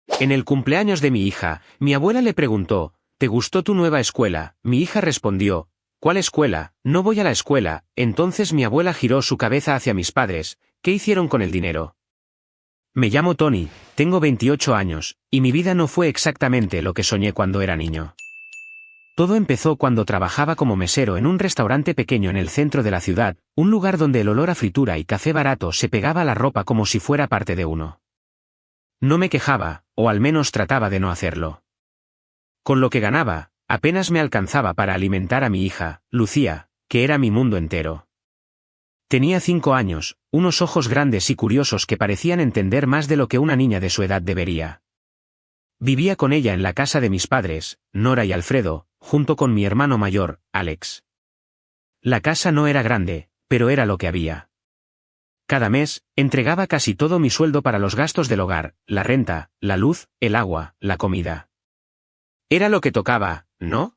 En el cumpleaños de mi hija, mi abuela le preguntó, ¿te gustó tu nueva escuela? Mi hija respondió, ¿cuál escuela? No voy a la escuela. Entonces mi abuela giró su cabeza hacia mis padres. ¿Qué hicieron con el dinero? Me llamo Tony, tengo 28 años, y mi vida no fue exactamente lo que soñé cuando era niño. Todo empezó cuando trabajaba como mesero en un restaurante pequeño en el centro de la ciudad, un lugar donde el olor a fritura y café barato se pegaba a la ropa como si fuera parte de uno. No me quejaba, o al menos trataba de no hacerlo. Con lo que ganaba, apenas me alcanzaba para alimentar a mi hija, Lucía, que era mi mundo entero. Tenía 5 años, unos ojos grandes y curiosos que parecían entender más de lo que una niña de su edad debería. Vivía con ella en la casa de mis padres, Nora y Alfredo, junto con mi hermano mayor, Alex. La casa no era grande, pero era lo que había. Cada mes, entregaba casi todo mi sueldo para los gastos del hogar, la renta, la luz, el agua, la comida. Era lo que tocaba, ¿no?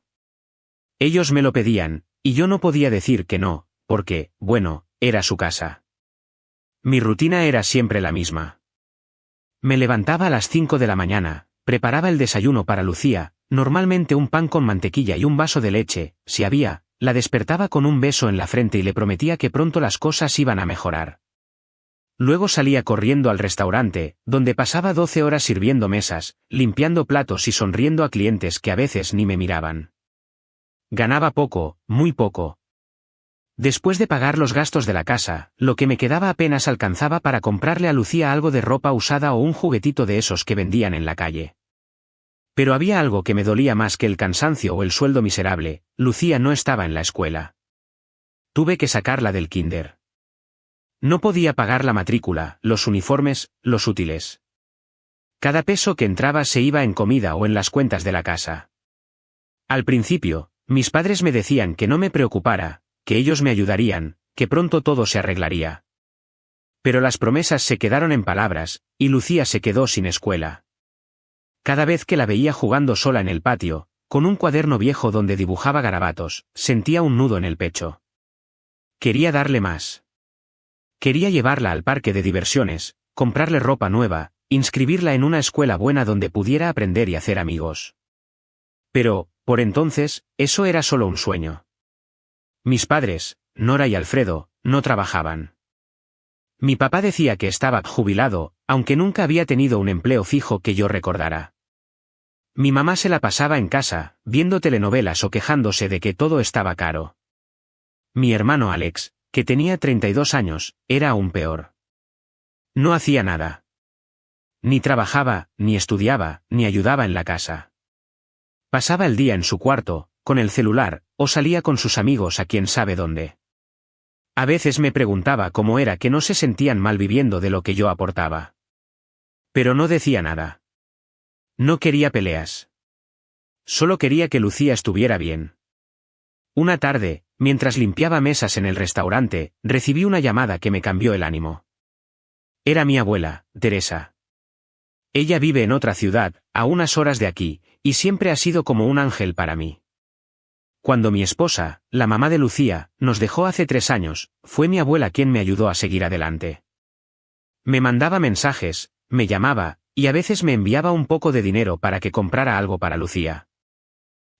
Ellos me lo pedían, y yo no podía decir que no, porque, bueno, era su casa. Mi rutina era siempre la misma. Me levantaba a las 5 de la mañana, preparaba el desayuno para Lucía, normalmente un pan con mantequilla y un vaso de leche, si había, la despertaba con un beso en la frente y le prometía que pronto las cosas iban a mejorar. Luego salía corriendo al restaurante, donde pasaba 12 horas sirviendo mesas, limpiando platos y sonriendo a clientes que a veces ni me miraban. Ganaba poco, muy poco. Después de pagar los gastos de la casa, lo que me quedaba apenas alcanzaba para comprarle a Lucía algo de ropa usada o un juguetito de esos que vendían en la calle. Pero había algo que me dolía más que el cansancio o el sueldo miserable: Lucía no estaba en la escuela. Tuve que sacarla del kinder. No podía pagar la matrícula, los uniformes, los útiles. Cada peso que entraba se iba en comida o en las cuentas de la casa. Al principio, mis padres me decían que no me preocupara, que ellos me ayudarían, que pronto todo se arreglaría. Pero las promesas se quedaron en palabras, y Lucía se quedó sin escuela. Cada vez que la veía jugando sola en el patio, con un cuaderno viejo donde dibujaba garabatos, sentía un nudo en el pecho. Quería darle más. Quería llevarla al parque de diversiones, comprarle ropa nueva, inscribirla en una escuela buena donde pudiera aprender y hacer amigos. Pero, por entonces, eso era solo un sueño. Mis padres, Nora y Alfredo, no trabajaban. Mi papá decía que estaba jubilado, aunque nunca había tenido un empleo fijo que yo recordara. Mi mamá se la pasaba en casa, viendo telenovelas o quejándose de que todo estaba caro. Mi hermano Alex, que tenía 32 años, era aún peor. No hacía nada. Ni trabajaba, ni estudiaba, ni ayudaba en la casa. Pasaba el día en su cuarto, con el celular, o salía con sus amigos a quién sabe dónde. A veces me preguntaba cómo era que no se sentían mal viviendo de lo que yo aportaba. Pero no decía nada. No quería peleas. Solo quería que Lucía estuviera bien. Una tarde, mientras limpiaba mesas en el restaurante, recibí una llamada que me cambió el ánimo. Era mi abuela, Teresa. Ella vive en otra ciudad, a unas horas de aquí, y siempre ha sido como un ángel para mí. Cuando mi esposa, la mamá de Lucía, nos dejó hace 3 años, fue mi abuela quien me ayudó a seguir adelante. Me mandaba mensajes, me llamaba, y a veces me enviaba un poco de dinero para que comprara algo para Lucía.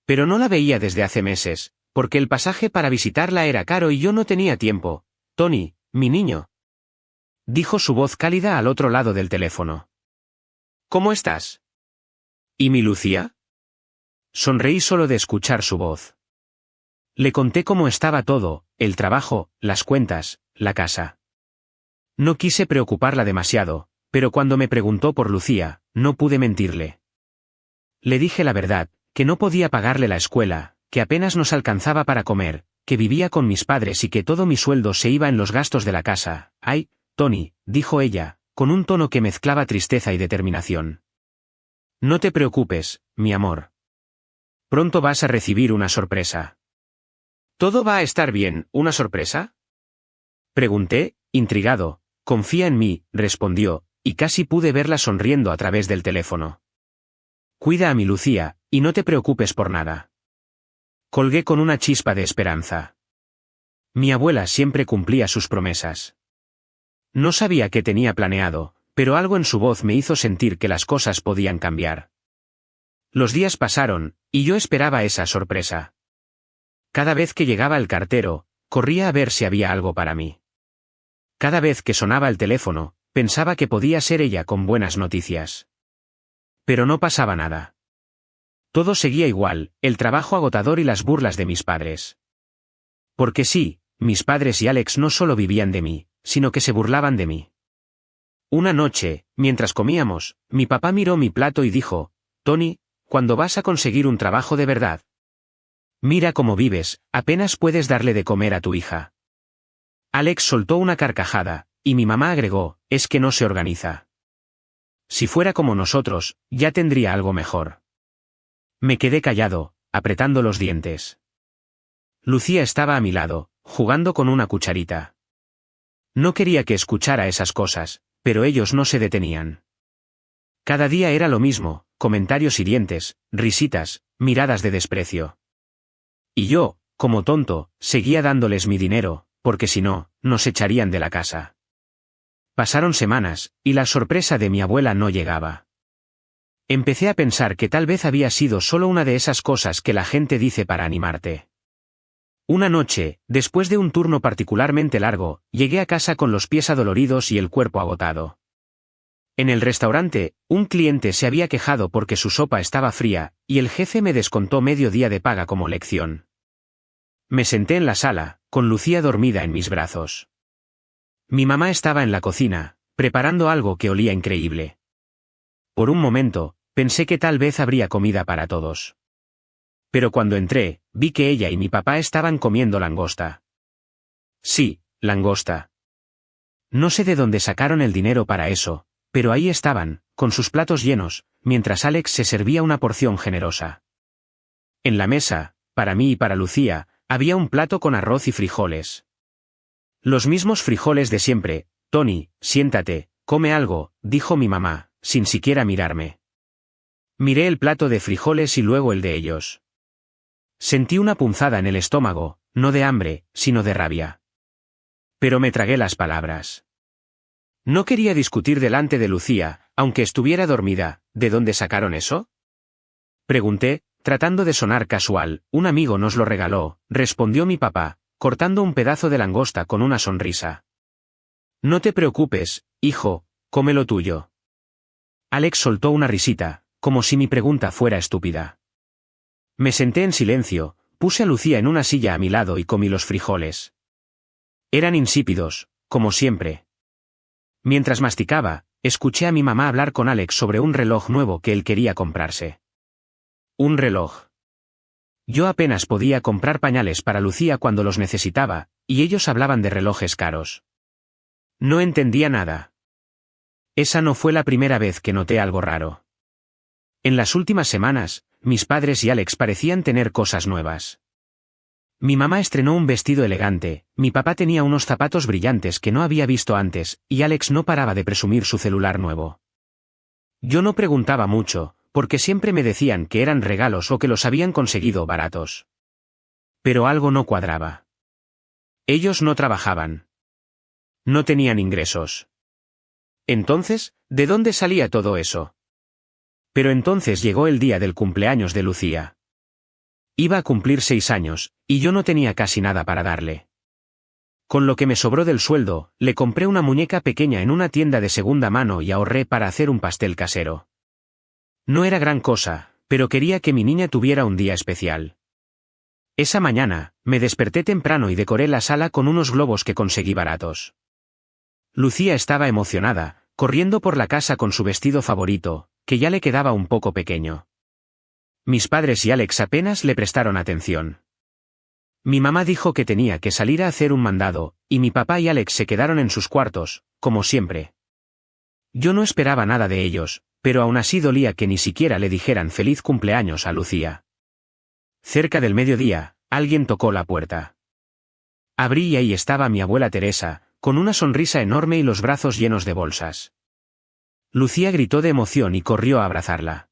Pero no la veía desde hace meses, porque el pasaje para visitarla era caro y yo no tenía tiempo. Tony, mi niño, dijo su voz cálida al otro lado del teléfono. ¿Cómo estás? ¿Y mi Lucía? Sonreí solo de escuchar su voz. Le conté cómo estaba todo, el trabajo, las cuentas, la casa. No quise preocuparla demasiado, pero cuando me preguntó por Lucía, no pude mentirle. Le dije la verdad, que no podía pagarle la escuela, que apenas nos alcanzaba para comer, que vivía con mis padres y que todo mi sueldo se iba en los gastos de la casa. «Ay, Tony», dijo ella, con un tono que mezclaba tristeza y determinación. «No te preocupes, mi amor. Pronto vas a recibir una sorpresa». «¿Todo va a estar bien, una sorpresa?», pregunté, intrigado. «Confía en mí», respondió, y casi pude verla sonriendo a través del teléfono. «Cuida a mi Lucía, y no te preocupes por nada». Colgué con una chispa de esperanza. Mi abuela siempre cumplía sus promesas. No sabía qué tenía planeado, pero algo en su voz me hizo sentir que las cosas podían cambiar. Los días pasaron, y yo esperaba esa sorpresa. Cada vez que llegaba el cartero, corría a ver si había algo para mí. Cada vez que sonaba el teléfono, pensaba que podía ser ella con buenas noticias. Pero no pasaba nada. Todo seguía igual, el trabajo agotador y las burlas de mis padres. Porque sí, mis padres y Alex no solo vivían de mí, sino que se burlaban de mí. Una noche, mientras comíamos, mi papá miró mi plato y dijo: «Tony, ¿cuándo vas a conseguir un trabajo de verdad? Mira cómo vives, apenas puedes darle de comer a tu hija». Alex soltó una carcajada, y mi mamá agregó: «Es que no se organiza. Si fuera como nosotros, ya tendría algo mejor». Me quedé callado, apretando los dientes. Lucía estaba a mi lado, jugando con una cucharita. No quería que escuchara esas cosas, pero ellos no se detenían. Cada día era lo mismo, comentarios hirientes, risitas, miradas de desprecio. Y yo, como tonto, seguía dándoles mi dinero, porque si no, nos echarían de la casa. Pasaron semanas, y la sorpresa de mi abuela no llegaba. Empecé a pensar que tal vez había sido solo una de esas cosas que la gente dice para animarte. Una noche, después de un turno particularmente largo, llegué a casa con los pies adoloridos y el cuerpo agotado. En el restaurante, un cliente se había quejado porque su sopa estaba fría, y el jefe me descontó medio día de paga como lección. Me senté en la sala, con Lucía dormida en mis brazos. Mi mamá estaba en la cocina, preparando algo que olía increíble. Por un momento, pensé que tal vez habría comida para todos. Pero cuando entré, vi que ella y mi papá estaban comiendo langosta. Sí, langosta. No sé de dónde sacaron el dinero para eso, pero ahí estaban, con sus platos llenos, mientras Alex se servía una porción generosa. En la mesa, para mí y para Lucía, había un plato con arroz y frijoles. Los mismos frijoles de siempre. «Tony, siéntate, come algo», dijo mi mamá, sin siquiera mirarme. Miré el plato de frijoles y luego el de ellos. Sentí una punzada en el estómago, no de hambre, sino de rabia. Pero me tragué las palabras. No quería discutir delante de Lucía, aunque estuviera dormida. «¿De dónde sacaron eso?», pregunté, tratando de sonar casual. «Un amigo nos lo regaló», respondió mi papá, cortando un pedazo de langosta con una sonrisa. «No te preocupes, hijo, come lo tuyo». Alex soltó una risita, como si mi pregunta fuera estúpida. Me senté en silencio, puse a Lucía en una silla a mi lado y comí los frijoles. Eran insípidos, como siempre. Mientras masticaba, escuché a mi mamá hablar con Alex sobre un reloj nuevo que él quería comprarse. Un reloj. Yo apenas podía comprar pañales para Lucía cuando los necesitaba, y ellos hablaban de relojes caros. No entendía nada. Esa no fue la primera vez que noté algo raro. En las últimas semanas, mis padres y Alex parecían tener cosas nuevas. Mi mamá estrenó un vestido elegante, mi papá tenía unos zapatos brillantes que no había visto antes, y Alex no paraba de presumir su celular nuevo. Yo no preguntaba mucho, porque siempre me decían que eran regalos o que los habían conseguido baratos. Pero algo no cuadraba. Ellos no trabajaban. No tenían ingresos. Entonces, ¿de dónde salía todo eso? Pero entonces llegó el día del cumpleaños de Lucía. Iba a cumplir 6 años, y yo no tenía casi nada para darle. Con lo que me sobró del sueldo, le compré una muñeca pequeña en una tienda de segunda mano y ahorré para hacer un pastel casero. No era gran cosa, pero quería que mi niña tuviera un día especial. Esa mañana, me desperté temprano y decoré la sala con unos globos que conseguí baratos. Lucía estaba emocionada, corriendo por la casa con su vestido favorito, que ya le quedaba un poco pequeño. Mis padres y Alex apenas le prestaron atención. Mi mamá dijo que tenía que salir a hacer un mandado, y mi papá y Alex se quedaron en sus cuartos, como siempre. Yo no esperaba nada de ellos, pero aún así dolía que ni siquiera le dijeran feliz cumpleaños a Lucía. Cerca del mediodía, alguien tocó la puerta. Abrí y ahí estaba mi abuela Teresa, con una sonrisa enorme y los brazos llenos de bolsas. Lucía gritó de emoción y corrió a abrazarla.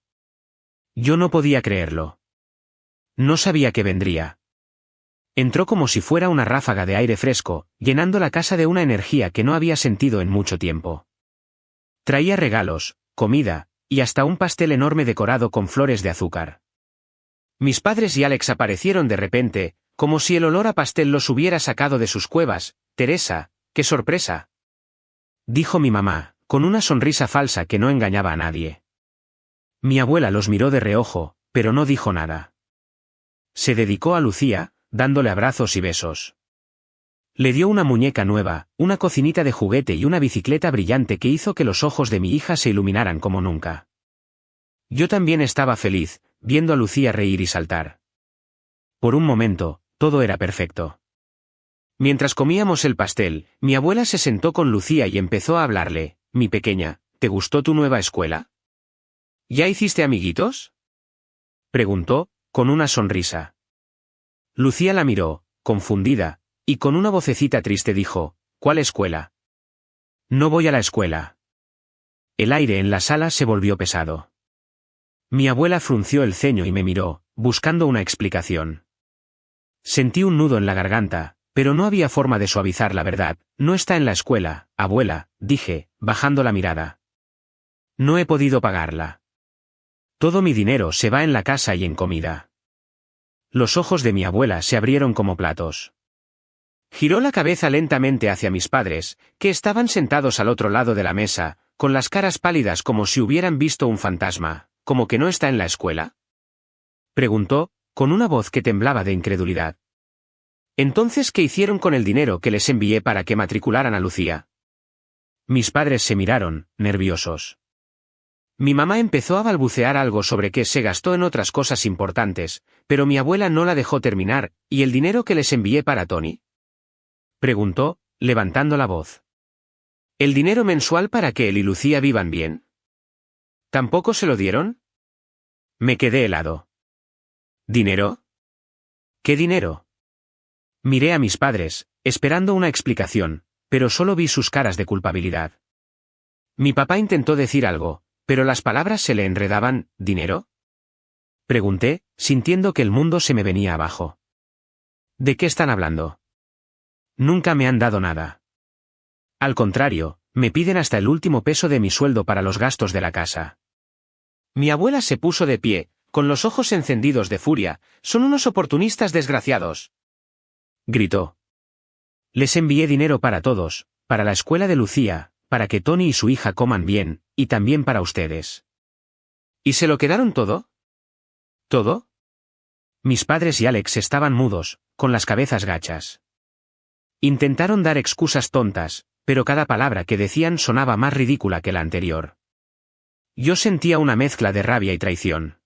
Yo no podía creerlo. No sabía que vendría. Entró como si fuera una ráfaga de aire fresco, llenando la casa de una energía que no había sentido en mucho tiempo. Traía regalos, comida, y hasta un pastel enorme decorado con flores de azúcar. Mis padres y Alex aparecieron de repente, como si el olor a pastel los hubiera sacado de sus cuevas. «Teresa, qué sorpresa», dijo mi mamá, con una sonrisa falsa que no engañaba a nadie. Mi abuela los miró de reojo, pero no dijo nada. Se dedicó a Lucía, dándole abrazos y besos. Le dio una muñeca nueva, una cocinita de juguete y una bicicleta brillante que hizo que los ojos de mi hija se iluminaran como nunca. Yo también estaba feliz, viendo a Lucía reír y saltar. Por un momento, todo era perfecto. Mientras comíamos el pastel, mi abuela se sentó con Lucía y empezó a hablarle. «Mi pequeña, ¿te gustó tu nueva escuela? ¿Ya hiciste amiguitos?», preguntó, con una sonrisa. Lucía la miró, confundida, y con una vocecita triste dijo: «¿Cuál escuela? No voy a la escuela». El aire en la sala se volvió pesado. Mi abuela frunció el ceño y me miró, buscando una explicación. Sentí un nudo en la garganta, pero no había forma de suavizar la verdad. «No está en la escuela, abuela», dije, bajando la mirada. «No he podido pagarla. Todo mi dinero se va en la casa y en comida». Los ojos de mi abuela se abrieron como platos. Giró la cabeza lentamente hacia mis padres, que estaban sentados al otro lado de la mesa, con las caras pálidas como si hubieran visto un fantasma. «¿Cómo que no está en la escuela?», preguntó, con una voz que temblaba de incredulidad. «¿Entonces qué hicieron con el dinero que les envié para que matricularan a Lucía?». Mis padres se miraron, nerviosos. Mi mamá empezó a balbucear algo sobre que se gastó en otras cosas importantes, pero mi abuela no la dejó terminar. «¿Y el dinero que les envié para Tony?», preguntó, levantando la voz. «¿El dinero mensual para que él y Lucía vivan bien? ¿Tampoco se lo dieron?». Me quedé helado. «¿Dinero? ¿Qué dinero?». Miré a mis padres, esperando una explicación, pero solo vi sus caras de culpabilidad. Mi papá intentó decir algo, pero las palabras se le enredaban. «¿Dinero?», pregunté, sintiendo que el mundo se me venía abajo. «¿De qué están hablando? Nunca me han dado nada. Al contrario, me piden hasta el último peso de mi sueldo para los gastos de la casa». Mi abuela se puso de pie, con los ojos encendidos de furia. «Son unos oportunistas desgraciados», gritó. «Les envié dinero para todos, para la escuela de Lucía, para que Tony y su hija coman bien, y también para ustedes». «¿Y se lo quedaron todo?». «¿Todo?». Mis padres y Alex estaban mudos, con las cabezas gachas. Intentaron dar excusas tontas, pero cada palabra que decían sonaba más ridícula que la anterior. Yo sentía una mezcla de rabia y traición.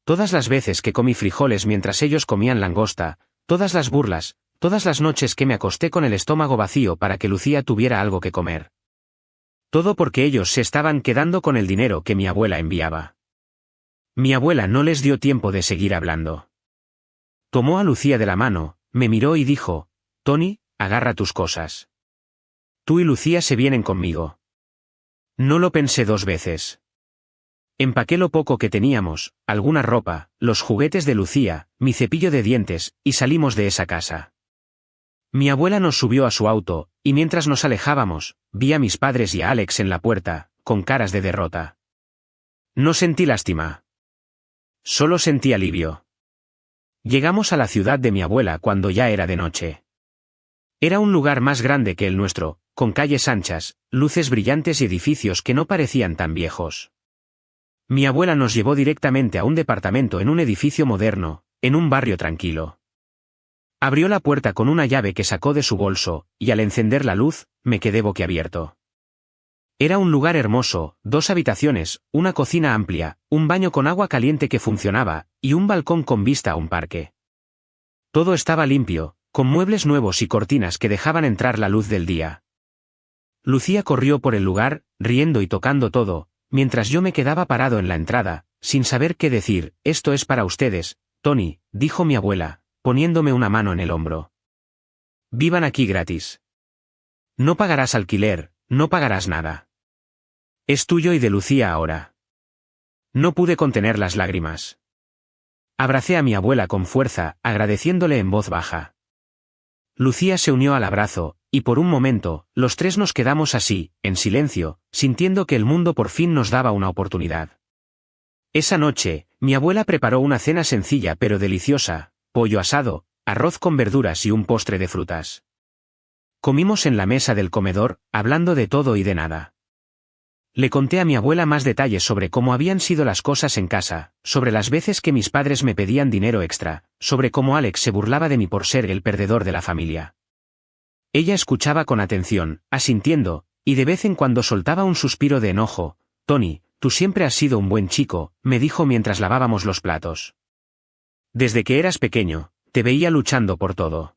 Todas las veces que comí frijoles mientras ellos comían langosta, todas las burlas, todas las noches que me acosté con el estómago vacío para que Lucía tuviera algo que comer. Todo porque ellos se estaban quedando con el dinero que mi abuela enviaba. Mi abuela no les dio tiempo de seguir hablando. Tomó a Lucía de la mano, me miró y dijo: «Tony, agarra tus cosas. Tú y Lucía se vienen conmigo». No lo pensé dos veces. Empaqué lo poco que teníamos, alguna ropa, los juguetes de Lucía, mi cepillo de dientes, y salimos de esa casa. Mi abuela nos subió a su auto, y mientras nos alejábamos, vi a mis padres y a Alex en la puerta, con caras de derrota. No sentí lástima. Solo sentí alivio. Llegamos a la ciudad de mi abuela cuando ya era de noche. Era un lugar más grande que el nuestro, con calles anchas, luces brillantes y edificios que no parecían tan viejos. Mi abuela nos llevó directamente a un departamento en un edificio moderno, en un barrio tranquilo. Abrió la puerta con una llave que sacó de su bolso, y al encender la luz, me quedé boquiabierto. Era un lugar hermoso, 2 habitaciones, una cocina amplia, un baño con agua caliente que funcionaba, y un balcón con vista a un parque. Todo estaba limpio, con muebles nuevos y cortinas que dejaban entrar la luz del día. Lucía corrió por el lugar, riendo y tocando todo, mientras yo me quedaba parado en la entrada, sin saber qué decir. «Esto es para ustedes, Tony», dijo mi abuela, poniéndome una mano en el hombro. «Vivan aquí gratis. No pagarás alquiler, no pagarás nada. Es tuyo y de Lucía ahora». No pude contener las lágrimas. Abracé a mi abuela con fuerza, agradeciéndole en voz baja. Lucía se unió al abrazo, y por un momento, los tres nos quedamos así, en silencio, sintiendo que el mundo por fin nos daba una oportunidad. Esa noche, mi abuela preparó una cena sencilla pero deliciosa: pollo asado, arroz con verduras y un postre de frutas. Comimos en la mesa del comedor, hablando de todo y de nada. Le conté a mi abuela más detalles sobre cómo habían sido las cosas en casa, sobre las veces que mis padres me pedían dinero extra, sobre cómo Alex se burlaba de mí por ser el perdedor de la familia. Ella escuchaba con atención, asintiendo, y de vez en cuando soltaba un suspiro de enojo. «Tony, tú siempre has sido un buen chico», me dijo mientras lavábamos los platos. «Desde que eras pequeño, te veía luchando por todo.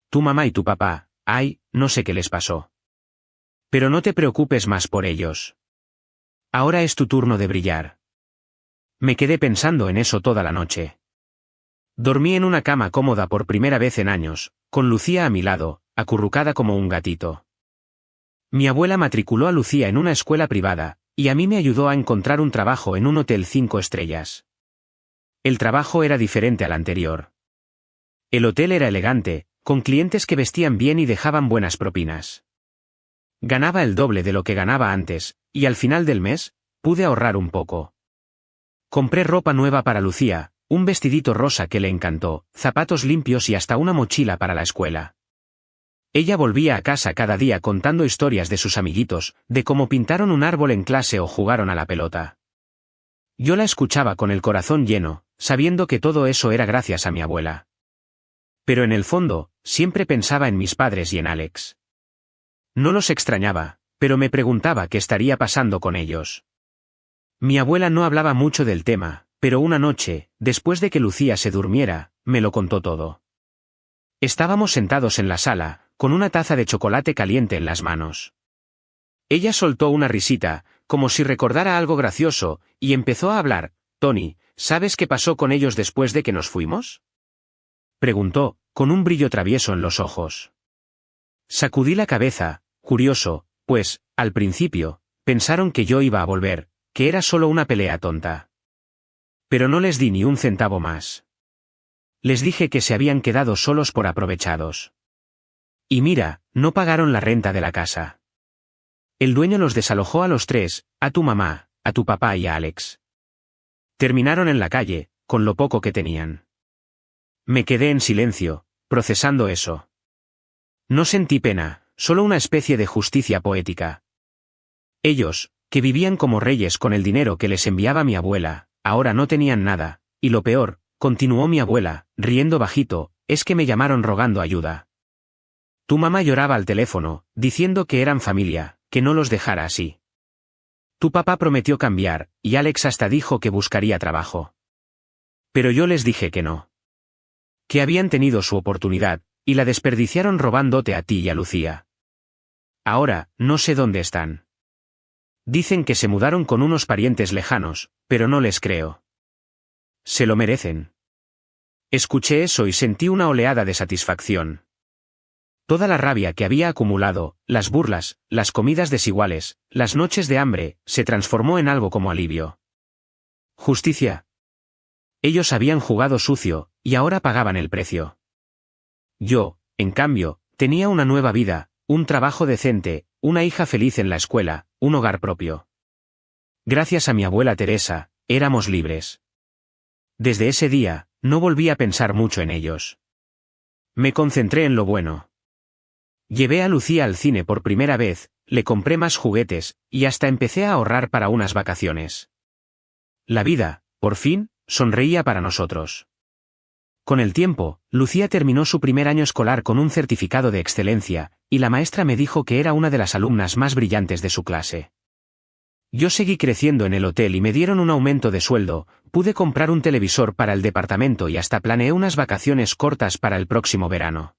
Tu mamá y tu papá, ay, no sé qué les pasó. Pero no te preocupes más por ellos. Ahora es tu turno de brillar». Me quedé pensando en eso toda la noche. Dormí en una cama cómoda por primera vez en años, con Lucía a mi lado, acurrucada como un gatito. Mi abuela matriculó a Lucía en una escuela privada, y a mí me ayudó a encontrar un trabajo en un hotel 5 estrellas. El trabajo era diferente al anterior. El hotel era elegante, con clientes que vestían bien y dejaban buenas propinas. Ganaba el doble de lo que ganaba antes, y al final del mes, pude ahorrar un poco. Compré ropa nueva para Lucía, un vestidito rosa que le encantó, zapatos limpios y hasta una mochila para la escuela. Ella volvía a casa cada día contando historias de sus amiguitos, de cómo pintaron un árbol en clase o jugaron a la pelota. Yo la escuchaba con el corazón lleno, sabiendo que todo eso era gracias a mi abuela. Pero en el fondo, siempre pensaba en mis padres y en Alex. No los extrañaba, pero me preguntaba qué estaría pasando con ellos. Mi abuela no hablaba mucho del tema, pero una noche, después de que Lucía se durmiera, me lo contó todo. Estábamos sentados en la sala, con una taza de chocolate caliente en las manos. Ella soltó una risita, como si recordara algo gracioso, y empezó a hablar. «Tony, ¿sabes qué pasó con ellos después de que nos fuimos?», preguntó, con un brillo travieso en los ojos. Sacudí la cabeza, curioso, pues, al principio, pensaron que yo iba a volver, que era solo una pelea tonta. Pero no les di ni un centavo más. Les dije que se habían quedado solos por aprovechados. Y mira, no pagaron la renta de la casa. El dueño los desalojó a los tres, a tu mamá, a tu papá y a Alex. Terminaron en la calle, con lo poco que tenían. Me quedé en silencio, procesando eso. No sentí pena, solo una especie de justicia poética. Ellos, que vivían como reyes con el dinero que les enviaba mi abuela, ahora no tenían nada, y lo peor, continuó mi abuela, riendo bajito, es que me llamaron rogando ayuda. Tu mamá lloraba al teléfono, diciendo que eran familia, que no los dejara así. Tu papá prometió cambiar, y Alex hasta dijo que buscaría trabajo. Pero yo les dije que no. Que habían tenido su oportunidad, y la desperdiciaron robándote a ti y a Lucía. Ahora, no sé dónde están. Dicen que se mudaron con unos parientes lejanos, pero no les creo. Se lo merecen. Escuché eso y sentí una oleada de satisfacción. Toda la rabia que había acumulado, las burlas, las comidas desiguales, las noches de hambre, se transformó en algo como alivio. Justicia. Ellos habían jugado sucio, y ahora pagaban el precio. Yo, en cambio, tenía una nueva vida, un trabajo decente, una hija feliz en la escuela, un hogar propio. Gracias a mi abuela Teresa, éramos libres. Desde ese día, no volví a pensar mucho en ellos. Me concentré en lo bueno. Llevé a Lucía al cine por primera vez, le compré más juguetes, y hasta empecé a ahorrar para unas vacaciones. La vida, por fin, sonreía para nosotros. Con el tiempo, Lucía terminó su primer año escolar con un certificado de excelencia, y la maestra me dijo que era una de las alumnas más brillantes de su clase. Yo seguí creciendo en el hotel y me dieron un aumento de sueldo, pude comprar un televisor para el departamento y hasta planeé unas vacaciones cortas para el próximo verano.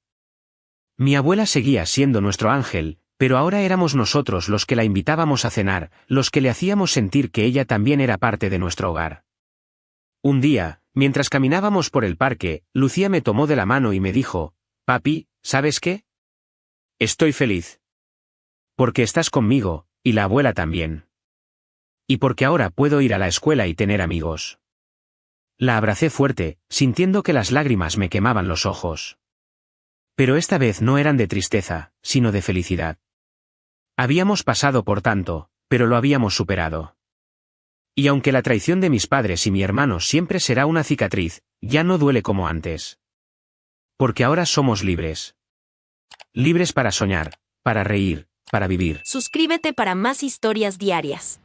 Mi abuela seguía siendo nuestro ángel, pero ahora éramos nosotros los que la invitábamos a cenar, los que le hacíamos sentir que ella también era parte de nuestro hogar. Un día, mientras caminábamos por el parque, Lucía me tomó de la mano y me dijo: «Papi, ¿sabes qué? Estoy feliz. Porque estás conmigo, y la abuela también. Y porque ahora puedo ir a la escuela y tener amigos». La abracé fuerte, sintiendo que las lágrimas me quemaban los ojos. Pero esta vez no eran de tristeza, sino de felicidad. Habíamos pasado por tanto, pero lo habíamos superado. Y aunque la traición de mis padres y mi hermano siempre será una cicatriz, ya no duele como antes. Porque ahora somos libres. Libres para soñar, para reír, para vivir. Suscríbete para más historias diarias.